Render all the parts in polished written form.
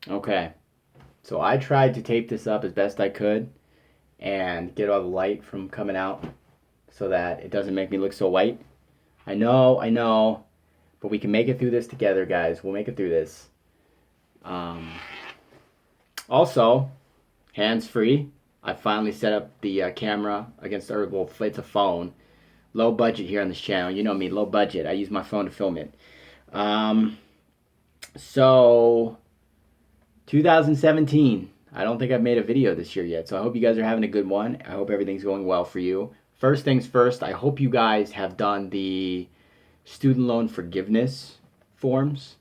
Okay. So I tried to tape this up as best I could and get all the light from coming out so that it doesn't make me look so white. I know, but we can make it through this together, guys. We'll make it through this. Um, Also, hands free. I finally set up the camera against our well, it's a phone. Low budget here on this channel. You know me, low budget. I use my phone to film it. Um, so 2017. I don't think I've made a video this year yet, so I hope you guys are having a good one. I hope everything's going well for you. First things first, I hope you guys have done the student loan forgiveness forms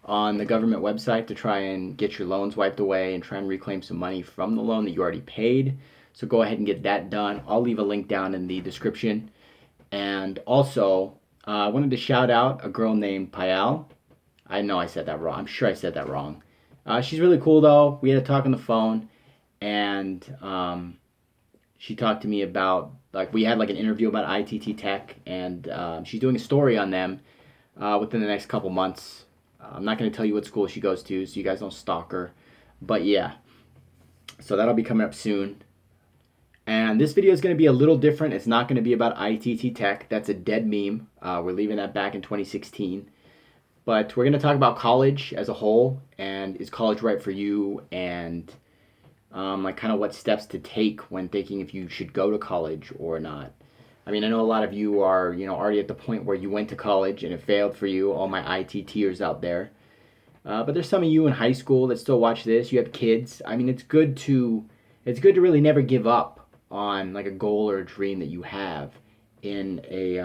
on the government website to try and get your loans wiped away and try and reclaim some money from the loan that you already paid. So go ahead and get that done. I'll leave a link down in the description. And also, I wanted to shout out a girl named Payal. I know I said that wrong. I'm sure I said that wrong. She's really cool though. We had a talk on the phone, and she talked to me about like we had like an interview about ITT Tech, and she's doing a story on them within the next couple months. I'm not going to tell you what school she goes to, so you guys don't stalk her. But yeah, so that'll be coming up soon. And this video is going to be a little different. It's not going to be about ITT Tech. That's a dead meme. We're leaving that back in 2016. But we're going to talk about college as a whole, and is college right for you, and like kind of what steps to take when thinking if you should go to college or not. I mean, I know a lot of you are, already at the point where you went to college and it failed for you, all my ITTers out there. But there's some of you in high school that still watch this. You have kids. I mean, it's good to really never give up on like a goal or a dream that you have in a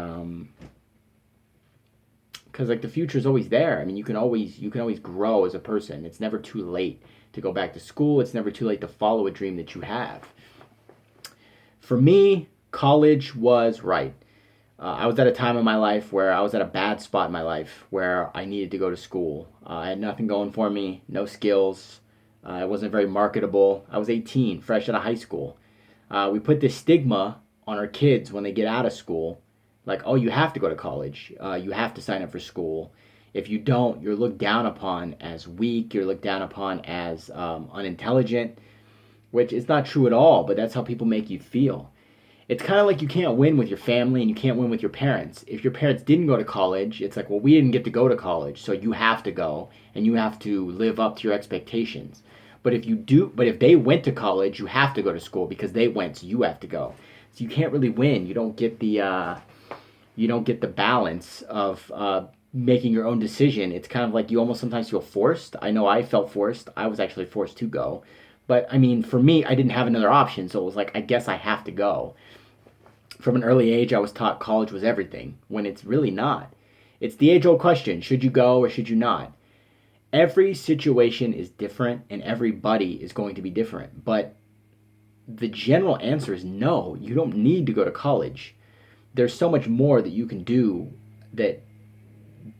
because like the future is always there. I mean, you can always grow as a person. It's never too late to go back to school. It's never too late to follow a dream that you have. For me, college was right. I was at a time in my life where I was at a bad spot in my life where I needed to go to school. I had nothing going for me, no skills. I wasn't very marketable. I was 18, fresh out of high school. We put this stigma on our kids when they get out of school, like, oh, you have to go to college. You have to sign up for school. If you don't, you're looked down upon as weak. You're looked down upon as unintelligent, which is not true at all, but that's how people make you feel. It's kind of like you can't win with your family and you can't win with your parents. If your parents didn't go to college, it's like, well, we didn't get to go to college, so you have to go and you have to live up to your expectations. But if they went to college, you have to go to school because they went, so you have to go. So you can't really win. You don't get the balance of making your own decision. It's kind of like you almost sometimes feel forced. I know I felt forced. I was actually forced to go. But I mean, for me, I didn't have another option, so it was like, I guess I have to go. From an early age, I was taught college was everything, when it's really not. It's the age old question, should you go or should you not? Every situation is different and everybody is going to be different. But the general answer is no, you don't need to go to college. There's so much more that you can do that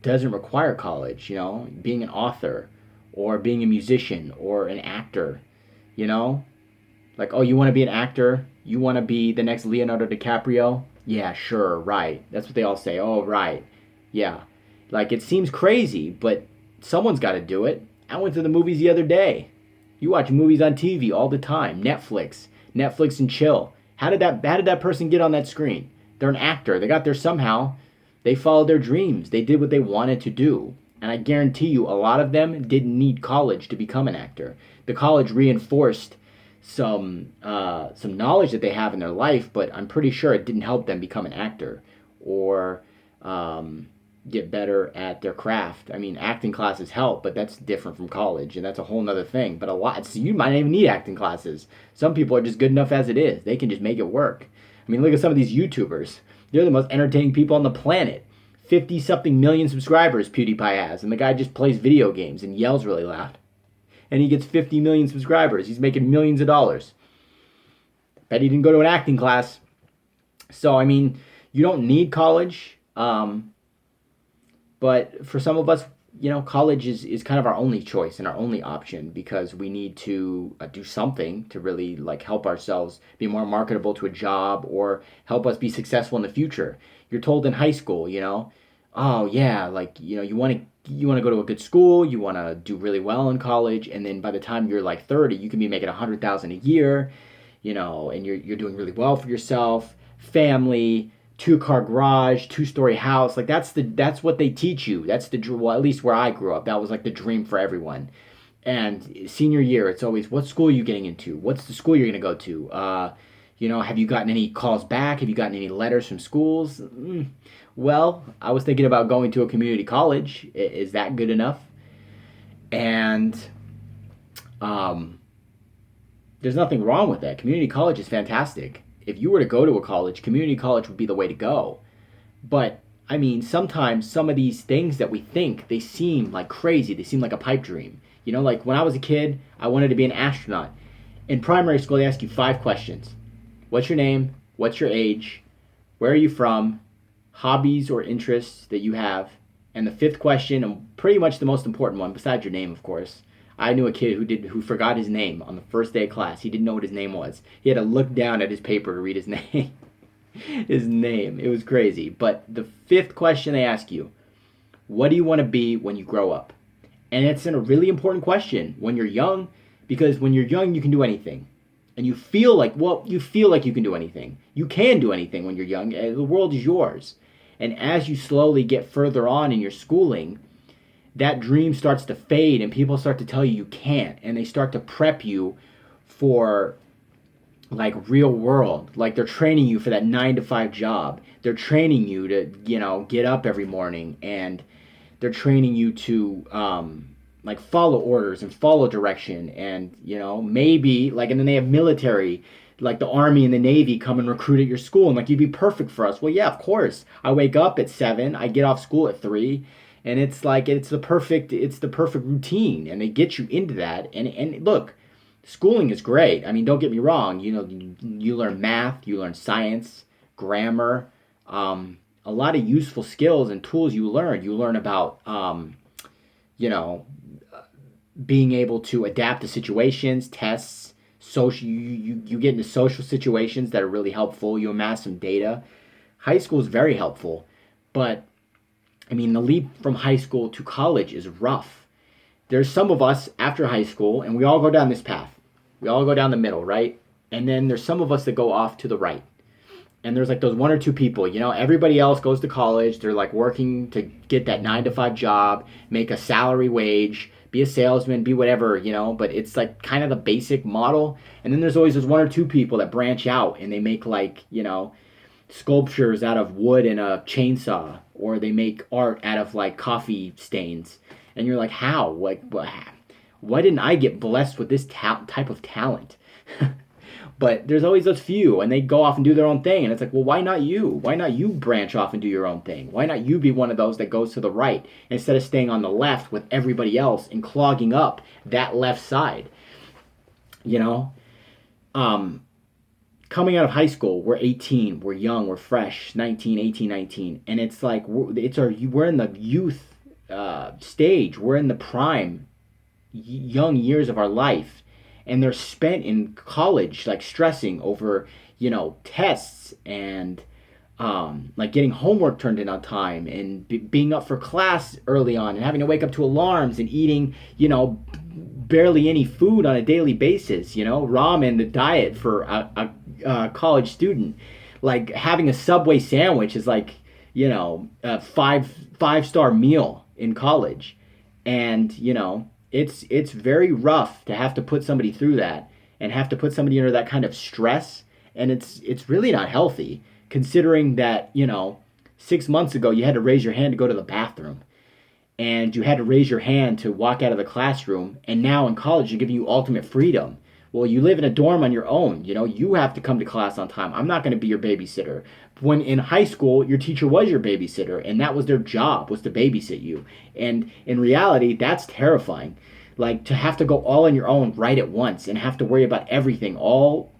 doesn't require college, being an author or being a musician or an actor, you know? Like, oh, you want to be an actor? You want to be the next Leonardo DiCaprio? Yeah, sure, right. That's what they all say. Oh, right. Yeah. Like, it seems crazy, but someone's got to do it. I went to the movies the other day. You watch movies on TV all the time. Netflix and chill. How did that person get on that screen? They're an actor. They got there somehow. They followed their dreams. They did what they wanted to do. And I guarantee you, a lot of them didn't need college to become an actor. The college reinforced some knowledge that they have in their life, but I'm pretty sure it didn't help them become an actor or get better at their craft. I mean, acting classes help, but that's different from college, and that's a whole nother thing. But so you might not even need acting classes. Some people are just good enough as it is. They can just make it work. I mean, look at some of these YouTubers. They're the most entertaining people on the planet. 50 something million subscribers PewDiePie has, and the guy just plays video games and yells really loud. And he gets 50 million subscribers. He's making millions of dollars. Bet he didn't go to an acting class. So, I mean, you don't need college. But for some of us, college is kind of our only choice and our only option because we need to do something to really like help ourselves be more marketable to a job or help us be successful in the future. You're told in high school, oh yeah, like you want to you want to go to a good school, you want to do really well in college, and then by the time you're like 30, you can be making 100,000 a year, and you're doing really well for yourself, family, two-car garage, two-story house. Like that's what they teach you. That's well, at least where I grew up, that was like the dream for everyone. And senior year, it's always, what school are you getting into? What's the school you're going to go to? Have you gotten any calls back? Have you gotten any letters from schools? Well, I was thinking about going to a community college. Is that good enough? And um, there's nothing wrong with that. Community college is fantastic. If you were to go to a college, community college would be the way to go. But I mean, sometimes some of these things that we think, they seem like crazy. They seem like a pipe dream. Like when I was a kid, I wanted to be an astronaut. In primary school, they ask you 5 questions. What's your name? What's your age? Where are you from? Hobbies or interests that you have. And the fifth question, and pretty much the most important one, besides your name, of course. I knew a kid who forgot his name on the first day of class. He didn't know what his name was. He had to look down at his paper to read his name. His name. It was crazy. But the fifth question they ask you, what do you want to be when you grow up? And it's a really important question when you're young, because when you're young, you can do anything. And you feel like you can do anything. You can do anything when you're young. The world is yours. And as you slowly get further on in your schooling, that dream starts to fade and people start to tell you can't. And they start to prep you for like real world. Like they're training you for that 9 to 5 job. They're training you to, get up every morning, and they're training you to like follow orders and follow direction, and maybe like, and then they have military, like the Army and the Navy come and recruit at your school, and like, you'd be perfect for us. Well, yeah, of course. I wake up at 7, I get off school at 3, and it's like it's the perfect routine, and they get you into that. And look, schooling is great. I mean, don't get me wrong. You learn math, you learn science, grammar, a lot of useful skills and tools you learn. You learn about you know being able to adapt to situations, tests, social. You get into social situations that are really helpful. You amass some data. High school is very helpful, but I mean, the leap from high school to college is rough. There's some of us after high school, and we all go down this path. We all go down the middle, right? And then there's some of us that go off to the right. And there's like those 1 or 2 people, everybody else goes to college. They're like working to get that 9 to 5 job, make a salary wage, be a salesman, be whatever, but it's like kind of the basic model. And then there's always those 1 or 2 people that branch out and they make like, sculptures out of wood and a chainsaw, or they make art out of like coffee stains. And you're like, how? Like, why didn't I get blessed with this type of talent? But there's always those few, and they go off and do their own thing. And it's like, well, why not you? Why not you branch off and do your own thing? Why not you be one of those that goes to the right instead of staying on the left with everybody else and clogging up that left side? Coming out of high school, we're 18, we're young, we're fresh, 19, 18, 19. And it's like, we're in the youth stage. We're in the prime young years of our life. And they're spent in college, like stressing over, tests and like getting homework turned in on time, and being up for class early on, and having to wake up to alarms, and eating, barely any food on a daily basis, ramen, the diet for a college student. Like having a Subway sandwich is like, a five-star meal in college. And, it's very rough to have to put somebody through that, and have to put somebody under that kind of stress. And it's really not healthy, considering that, 6 months ago you had to raise your hand to go to the bathroom, and you had to raise your hand to walk out of the classroom. And now in college, they're giving you ultimate freedom. Well, you live in a dorm on your own. You have to come to class on time. I'm not going to be your babysitter. When in high school, your teacher was your babysitter, and that was their job, was to babysit you. And in reality, that's terrifying. Like, to have to go all on your own right at once and have to worry about everything all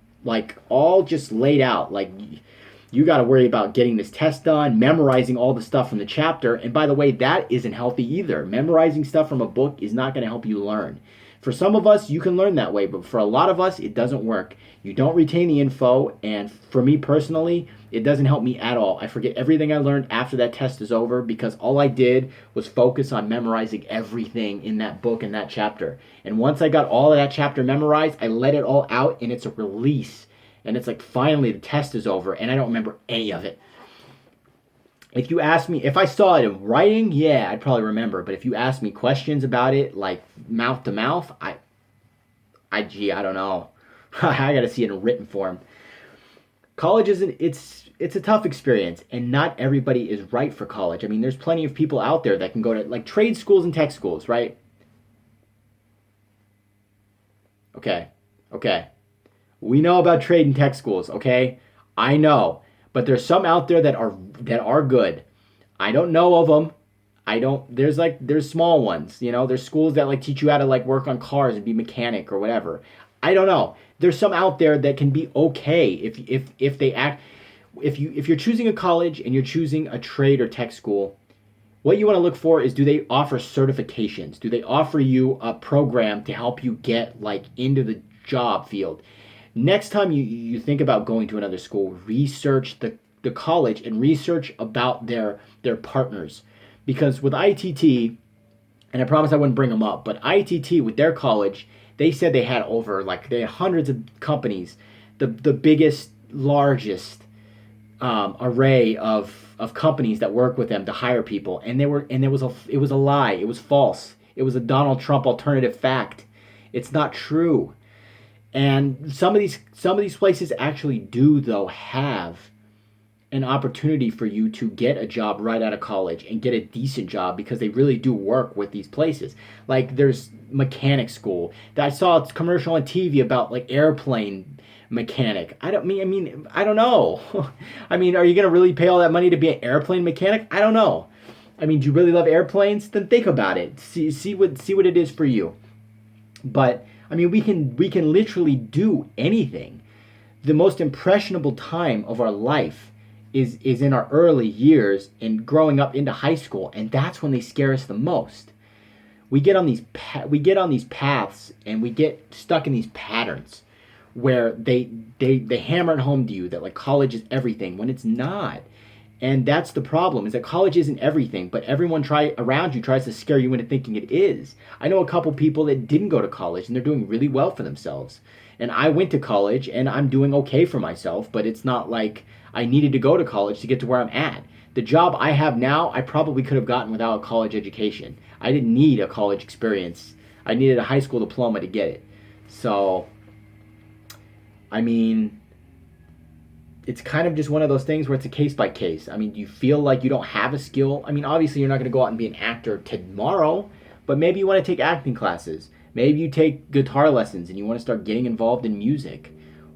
just laid out. Like, you got to worry about getting this test done, memorizing all the stuff from the chapter. And by the way, that isn't healthy either. Memorizing stuff from a book is not going to help you learn. For some of us, you can learn that way, but for a lot of us, it doesn't work. You don't retain the info, and for me personally, it doesn't help me at all. I forget everything I learned after that test is over because all I did was focus on memorizing everything in that book and that chapter. And once I got all of that chapter memorized, I let it all out and it's a release. And it's like finally the test is over and I don't remember any of it. If you ask me, if I saw it in writing, yeah, I'd probably remember. But if you ask me questions about it, like mouth to mouth, I don't know. I got to see it in written form. College isn't, it's a tough experience, and not everybody is right for college. I mean, there's plenty of people out there that can go to like trade schools and tech schools, right? Okay, okay. We know about trade and tech schools, okay? I know, but there's some out there that are good. I don't know of them. I don't. There's small ones. There's schools that like teach you how to like work on cars and be mechanic or whatever. I don't know. There's some out there that can be okay if they act. If you're choosing a college and you're choosing a trade or tech school, what you want to look for is, do they offer certifications? Do they offer you a program to help you get like into the job field? Next time you think about going to another school, research the college and research about their partners. Because with ITT, and I promised I wouldn't bring them up, but ITT with their college, they said they had hundreds of companies, the biggest, largest array of companies that work with them to hire people, and it was a lie. It was false. It was a Donald Trump alternative fact. It's not true. And some of these places actually do though have an opportunity for you to get a job right out of college and get a decent job because they really do work with these places. Like there's mechanic school that I saw a commercial on TV about like airplane mechanic. I don't know. I mean, are you going to really pay all that money to be an airplane mechanic? I don't know. I mean, do you really love airplanes? Then think about it. See what it is for you. But I mean, we can literally do anything. The most impressionable time of our life is in our early years and growing up into high school, and that's when they scare us the most. We get on these paths and we get stuck in these patterns where they hammer it home to you that like college is everything when it's not. And that's the problem, is that college isn't everything, but everyone around you tries to scare you into thinking it is. I know a couple people that didn't go to college and they're doing really well for themselves. And I went to college and I'm doing okay for myself, but it's not like I needed to go to college to get to where I'm at. The job I have now, I probably could have gotten without a college education. I didn't need a college experience. I needed a high school diploma to get it. So, I mean, it's kind of just one of those things where it's a case by case. I mean, do you feel like you don't have a skill? I mean, obviously you're not going to go out and be an actor tomorrow, but maybe you want to take acting classes. Maybe you take guitar lessons and you want to start getting involved in music.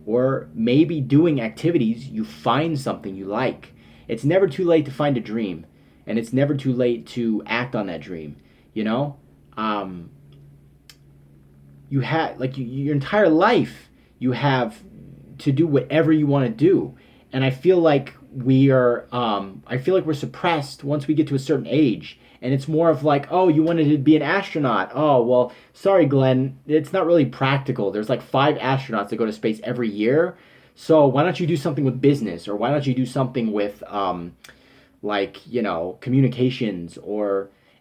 Or maybe doing activities, you find something you like. It's never too late to find a dream, and it's never too late to act on that dream. You know, you have like your entire life you have to do whatever you want to do. And I feel like we're suppressed once we get to a certain age. And it's more of like, oh, you wanted to be an astronaut. Oh, well, sorry, Glenn. It's not really practical. There's like 5 astronauts that go to space every year. So why don't you do something with business? Or why don't you do something with, communications?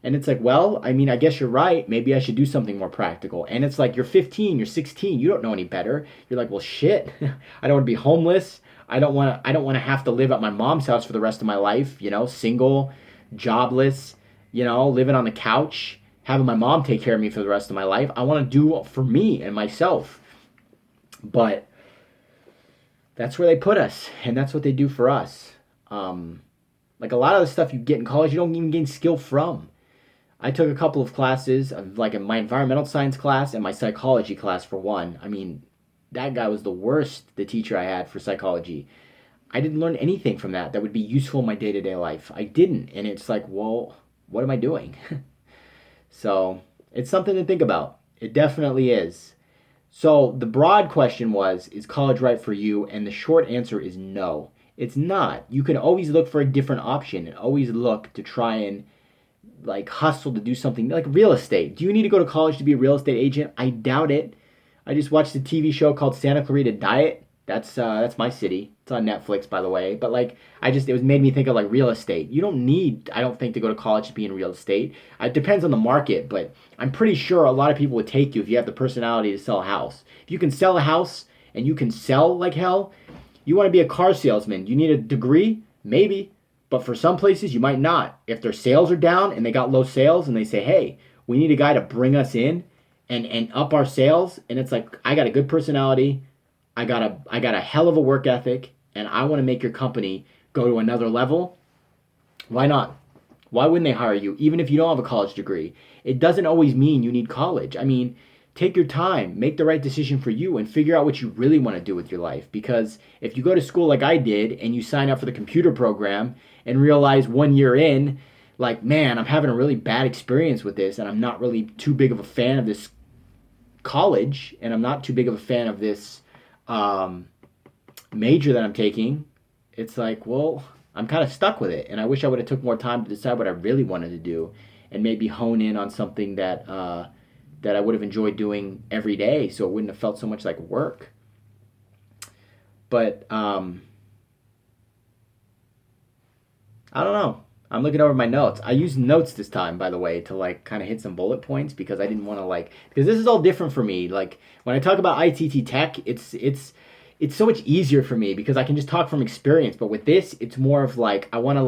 And it's like, well, I mean, I guess you're right. Maybe I should do something more practical. And it's like, you're 15, you're 16. You don't know any better. You're like, well, shit. I don't want to be homeless. I don't want to have to live at my mom's house for the rest of my life, single, jobless, living on the couch, having my mom take care of me for the rest of my life. I want to do for me and myself. But that's where they put us, and that's what they do for us. Like a lot of the stuff you get in college, you don't even gain skill from. I took a couple of classes, like in my environmental science class and my psychology class for one. I mean, that guy was the teacher I had for psychology. I didn't learn anything from that would be useful in my day-to-day life. I didn't. And it's like, well, what am I doing? So it's something to think about. It definitely is. So the broad question was, is college right for you? And the short answer is no. It's not. You can always look for a different option and always look to try and like hustle to do something like real estate. Do you need to go to college to be a real estate agent? I doubt it. I just watched a TV show called Santa Clarita Diet. That's my city. It's on Netflix, by the way. But like, it was made me think of like real estate. You don't need, I don't think, to go to college to be in real estate. It depends on the market, but I'm pretty sure a lot of people would take you if you have the personality to sell a house. If you can sell a house and you can sell like hell, you want to be a car salesman. You need a degree, maybe, but for some places you might not. If their sales are down and they got low sales and they say, hey, we need a guy to bring us in and up our sales, and it's like, I got a good personality, I got a hell of a work ethic, and I want to make your company go to another level. Why not? Why wouldn't they hire you even if you don't have a college degree? It doesn't always mean you need college. I mean, take your time, make the right decision for you, and figure out what you really want to do with your life. Because if you go to school like I did and you sign up for the computer program and realize 1 year in, like, man, I'm having a really bad experience with this and I'm not really too big of a fan of this college and I'm not too big of a fan of this um, major that I'm taking, it's like, well, I'm kind of stuck with it, and I wish I would have took more time to decide what I really wanted to do, and maybe hone in on something that I would have enjoyed doing every day, so it wouldn't have felt so much like work. But I don't know. I'm looking over my notes. I used notes this time, by the way, to like kind of hit some bullet points because I didn't want to like because this is all different for me. Like when I talk about ITT Tech, it's so much easier for me because I can just talk from experience. But with this, it's more of like I want to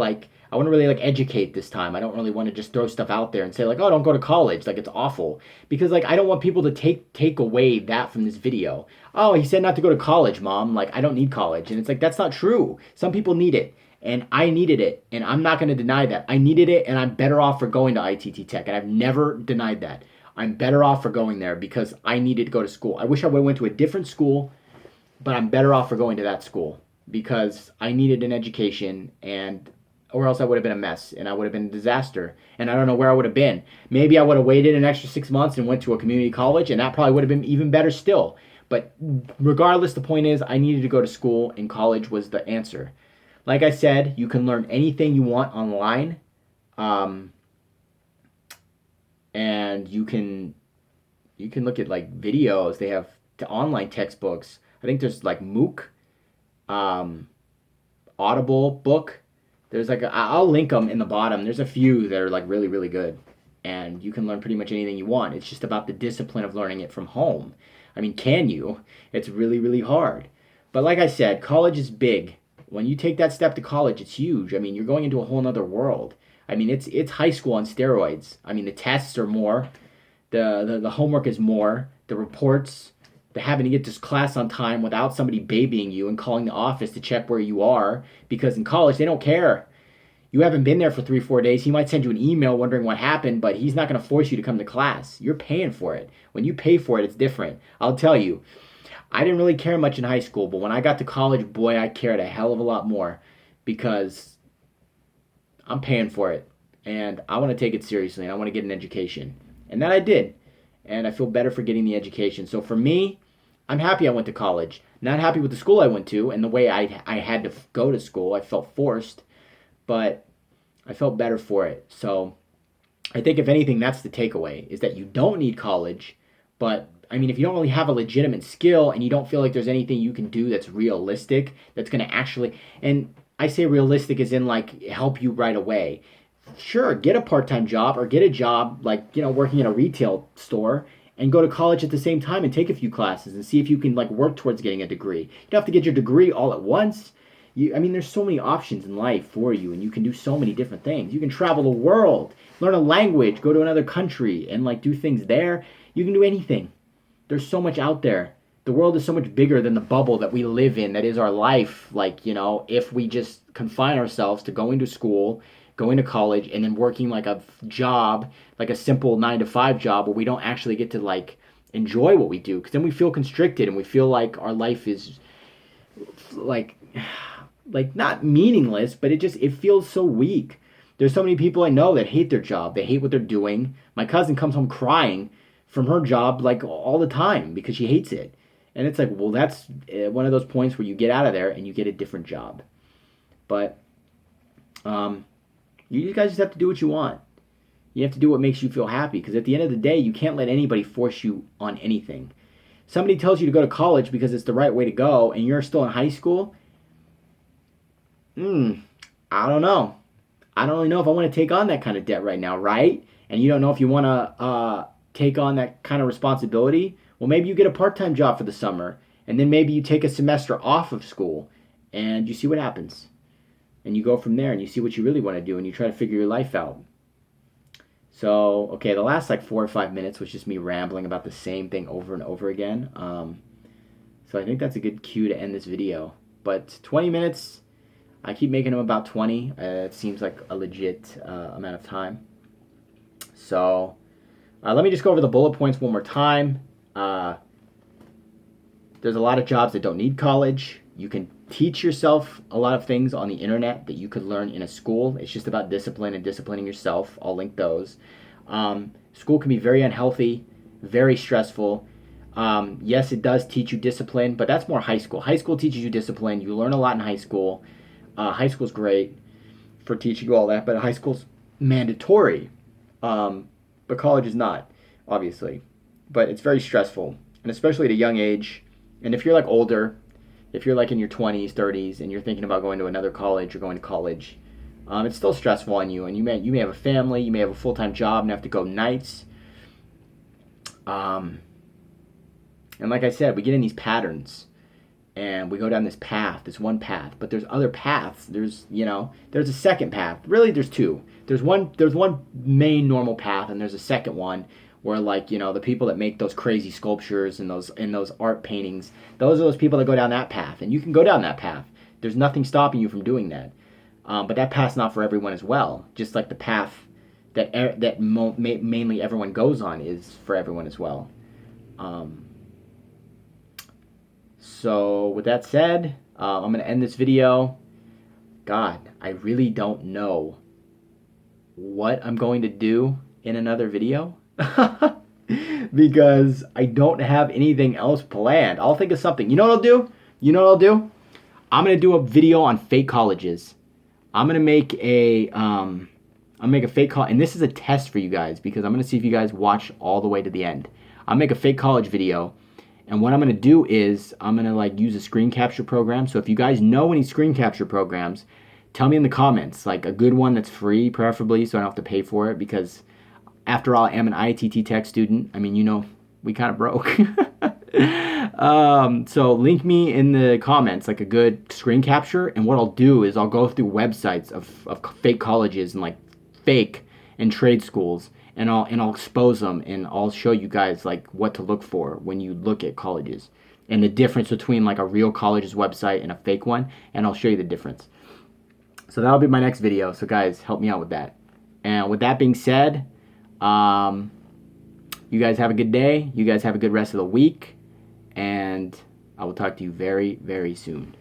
really like educate this time. I don't really want to just throw stuff out there and say like, oh, don't go to college. Like it's awful because like I don't want people to take away that from this video. Oh, he said not to go to college, mom. Like I don't need college, and it's like that's not true. Some people need it. And I needed it, and I'm not going to deny that. I needed it, and I'm better off for going to ITT Tech, and I've never denied that. I'm better off for going there because I needed to go to school. I wish I would have went to a different school, but I'm better off for going to that school because I needed an education, and or else I would have been a mess, and I would have been a disaster, and I don't know where I would have been. Maybe I would have waited an extra 6 months and went to a community college, and that probably would have been even better still. But regardless, the point is I needed to go to school, and college was the answer. Like I said, you can learn anything you want online, um, and you can look at like videos. They have online textbooks. I think there's like MOOC, um, Audible book. There's like I'll link them in the bottom. There's a few that are like really really good, and you can learn pretty much anything you want. It's just about the discipline of learning it from home. I mean, can you? It's really really hard. But like I said, college is big. When you take that step to college, it's huge. I mean, you're going into a whole other world. I mean, it's high school on steroids. I mean, the tests are more, the homework is more, the reports, the having to get to class on time without somebody babying you and calling the office to check where you are. Because in college, they don't care. You haven't been there for 3, 4 days. He might send you an email wondering what happened, but he's not going to force you to come to class. You're paying for it. When you pay for it, it's different. I'll tell you. I didn't really care much in high school, but when I got to college, boy, I cared a hell of a lot more because I'm paying for it and I want to take it seriously and I want to get an education. And that I did. And I feel better for getting the education. So for me, I'm happy I went to college. Not happy with the school I went to and the way I had to go to school. I felt forced, but I felt better for it. So I think if anything, that's the takeaway is that you don't need college, but I mean, if you don't really have a legitimate skill and you don't feel like there's anything you can do that's realistic, that's going to actually, and I say realistic as in like help you right away. Sure, get a part-time job or get a job like, working in a retail store and go to college at the same time and take a few classes and see if you can like work towards getting a degree. You don't have to get your degree all at once. I mean, there's so many options in life for you and you can do so many different things. You can travel the world, learn a language, go to another country and like do things there. You can do anything. There's so much out there. The world is so much bigger than the bubble that we live in, that is our life. Like, if we just confine ourselves to going to school, going to college, and then working like a job, like a simple 9 to 5 job where we don't actually get to like enjoy what we do. Because then we feel constricted and we feel like our life is like, like not meaningless, but it feels so weak. There's so many people I know that hate their job. They hate what they're doing. My cousin comes home crying from her job like all the time because she hates it. And it's like, well, that's one of those points where you get out of there and you get a different job. But you guys just have to do what you want. You have to do what makes you feel happy, because at the end of the day, you can't let anybody force you on anything. Somebody tells you to go to college because it's the right way to go, and you're still in high school. I don't know. I don't really know if I want to take on that kind of debt right now, right? And you don't know if you want to take on that kind of responsibility. Well, maybe you get a part-time job for the summer, and then maybe you take a semester off of school, and you see what happens. And you go from there, and you see what you really want to do, and you try to figure your life out. So, okay, the last like 4 or 5 minutes was just me rambling about the same thing over and over again. So I think that's a good cue to end this video. But 20 minutes, I keep making them about 20. It seems like a legit amount of time. So let me just go over the bullet points one more time. There's a lot of jobs that don't need college. You can teach yourself a lot of things on the internet that you could learn in a school. It's just about discipline and disciplining yourself. I'll link those. School can be very unhealthy, very stressful. Yes, it does teach you discipline, but that's more high school. High school teaches you discipline. You learn a lot in high school. High school's great for teaching you all that, but high school's mandatory. But college is not, obviously. But it's very stressful, and especially at a young age. And if you're like older, if you're like in your 20s, 30s, and you're thinking about going to another college or going to college, it's still stressful on you. And you may have a family, you may have a full-time job and have to go nights. And like I said, we get in these patterns, and we go down this path, this one path. But there's other paths. There's a second path. Really, there's two. There's one main normal path, and there's a second one where, like, the people that make those crazy sculptures and those art paintings, those are those people that go down that path, and you can go down that path. There's nothing stopping you from doing that. But that path's not for everyone as well. Just like the path that mainly everyone goes on is for everyone as well. So with that said, I'm going to end this video. God, I really don't know what I'm going to do in another video. Because I don't have anything else planned. I'll think of something. You know what I'll do? I'm going to do a video on fake colleges. I'm going to make a fake college, and this is a test for you guys, because I'm going to see if you guys watch all the way to the end. I'll make a fake college video, and what I'm going to do is I'm going to like use a screen capture program. So if you guys know any screen capture programs, tell me in the comments, like a good one that's free, preferably, so I don't have to pay for it, because after all, I am an ITT Tech student. I mean, we kind of broke. So link me in the comments like a good screen capture, and what I'll do is I'll go through websites of fake colleges and like fake and trade schools, and I'll expose them, and I'll show you guys like what to look for when you look at colleges, and the difference between like a real college's website and a fake one, and I'll show you the difference. So that'll be my next video. So guys, help me out with that. And with that being said, you guys have a good day. You guys have a good rest of the week. And I will talk to you very, very soon.